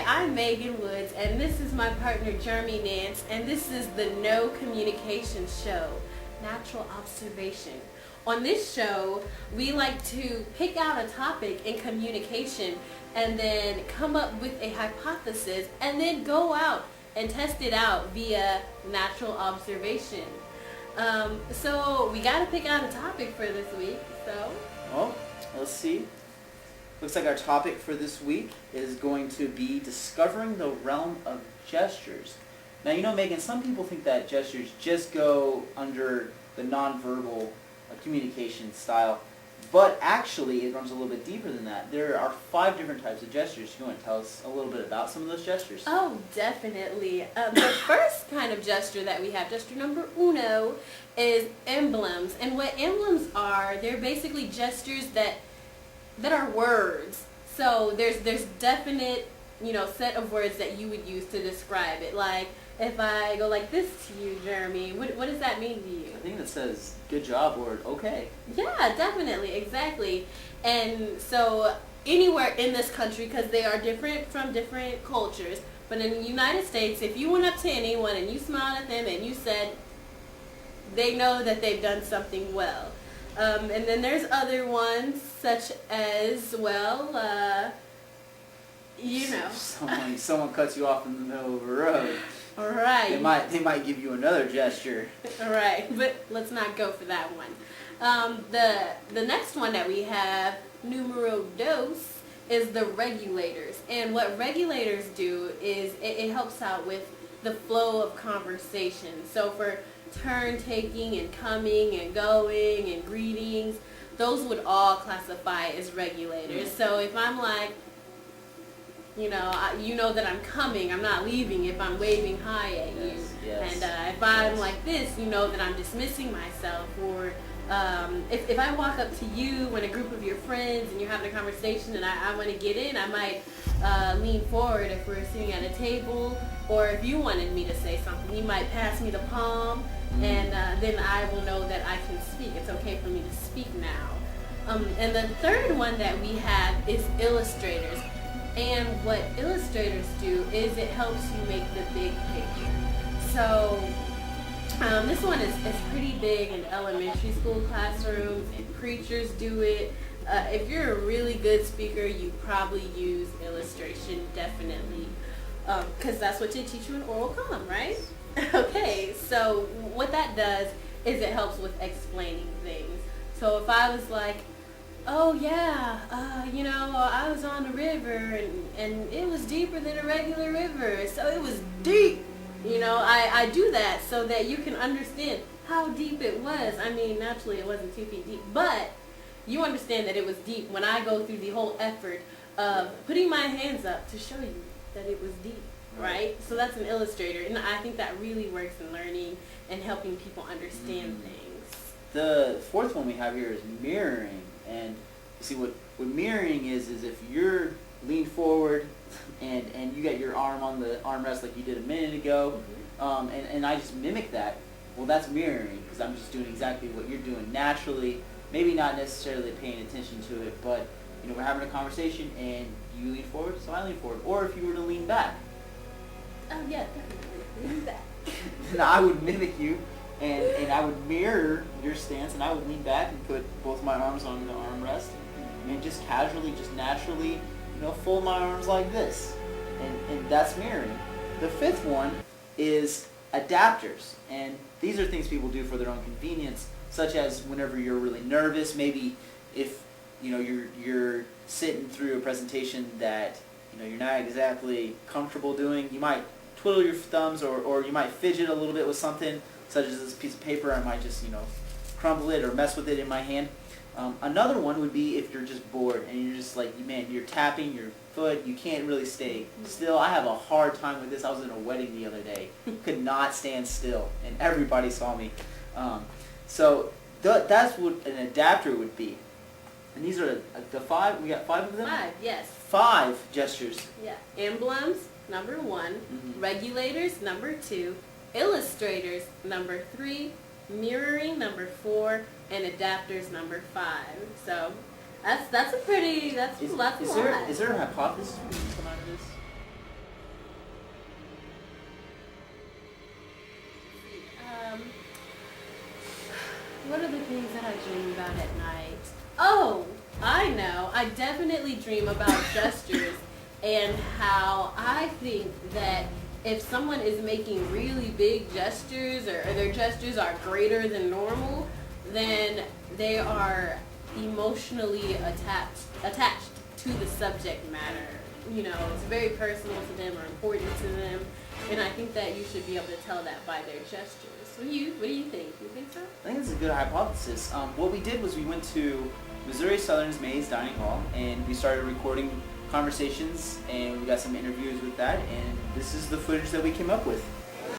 I'm Megan Woods, and this is my partner Jeremy Nance, and this is the No Communication Show, Natural Observation. On this show, we like to pick out a topic in communication and then come up with a hypothesis and then go out and test it out via natural observation. So we got to pick out a topic for this week, so. Well, let's see. Looks like our topic for this week is going to be discovering the realm of gestures. Now, you know, Megan, some people think that gestures just go under the nonverbal communication style, but actually it runs a little bit deeper than that. There are 5 different types of gestures. You want to tell us a little bit about some of those gestures? Oh, definitely. The first kind of gesture that we have, gesture number uno, is emblems. And what emblems are, they're basically gestures that are words. So there's definite, set of words that you would use to describe it. Like if I go like this to you, Jeremy, what does that mean to you? I think that says good job or okay. Yeah, definitely, exactly. And so anywhere in this country, because they are different from different cultures, but in the United States, if you went up to anyone and you smiled at them and you said, they know that they've done something well. And then there's other ones such as, Someone cuts you off in the middle of a road. Right. They might give you another gesture. Right, but let's not go for that one. The next one that we have, numero dos, is the regulators. And what regulators do is it helps out with the flow of conversation. So for turn taking and coming and going and greetings, those would all classify as regulators. So if I'm like, you know that I'm coming, I'm not leaving if I'm waving hi at you. Yes. And if I'm like this, you know that I'm dismissing myself. Or if I walk up to you and a group of your friends and you're having a conversation and I want to get in, I might lean forward if we're sitting at a table. Or if you wanted me to say something, you might pass me the palm, and then I will know that I can speak. It's okay for me to speak now. And the third one that we have is illustrators. And what illustrators do is it helps you make the big picture. So this one is pretty big in elementary school classrooms, and preachers do it. If you're a really good speaker, you probably use illustration, definitely, because that's what they teach you in oral column, right? Okay, so what that does is it helps with explaining things. So if I was like, oh yeah, I was on the river and it was deeper than a regular river, so it was deep. I do that so that you can understand how deep it was. I mean, naturally it wasn't 2 feet deep, but you understand that it was deep when I go through the whole effort of putting my hands up to show you that it was deep, right? So that's an illustrator, and I think that really works in learning and helping people understand things. The fourth one we have here is mirroring. And you see what mirroring is if you're leaned forward and you got your arm on the armrest like you did a minute ago, and I just mimic that, well, that's mirroring, because I'm just doing exactly what you're doing naturally, maybe not necessarily paying attention to it, but we're having a conversation and you lean forward, so I lean forward. Or if you were to lean back. Oh yeah, definitely. Lean back. Then I would mimic you. And I would mirror your stance, and I would lean back and put both my arms on the armrest, and just casually, just naturally, fold my arms like this. And that's mirroring. The fifth one is adapters. And these are things people do for their own convenience, such as whenever you're really nervous, maybe if you're sitting through a presentation that you're not exactly comfortable doing, you might twiddle your thumbs or you might fidget a little bit with something, such as this piece of paper. I might just, crumble it or mess with it in my hand. Another one would be if you're just bored and you're just like, man, you're tapping your foot, you can't really stay still. I have a hard time with this. I was in a wedding the other day, could not stand still, and everybody saw me. So that's what an adapter would be. And these are the 5, we got 5 of them? 5, yes. 5 gestures. Yeah. Emblems, number 1. Regulators, number 2. Illustrators, number 3. Mirroring, number 4. And adapters, number 5. So that's a pretty, that's a lot. Is there a hypothesis we can come out of this? dream about at night? Oh, I know. I definitely dream about gestures and how I think that if someone is making really big gestures or their gestures are greater than normal, then they are emotionally attached to the subject matter. You know, it's very personal to them or important to them, and I think that you should be able to tell that by their gestures. What do you think? You think so? I think it's a good hypothesis. What we did was we went to Missouri Southern's Mays Dining Hall and we started recording conversations and we got some interviews with that, and this is the footage that we came up with.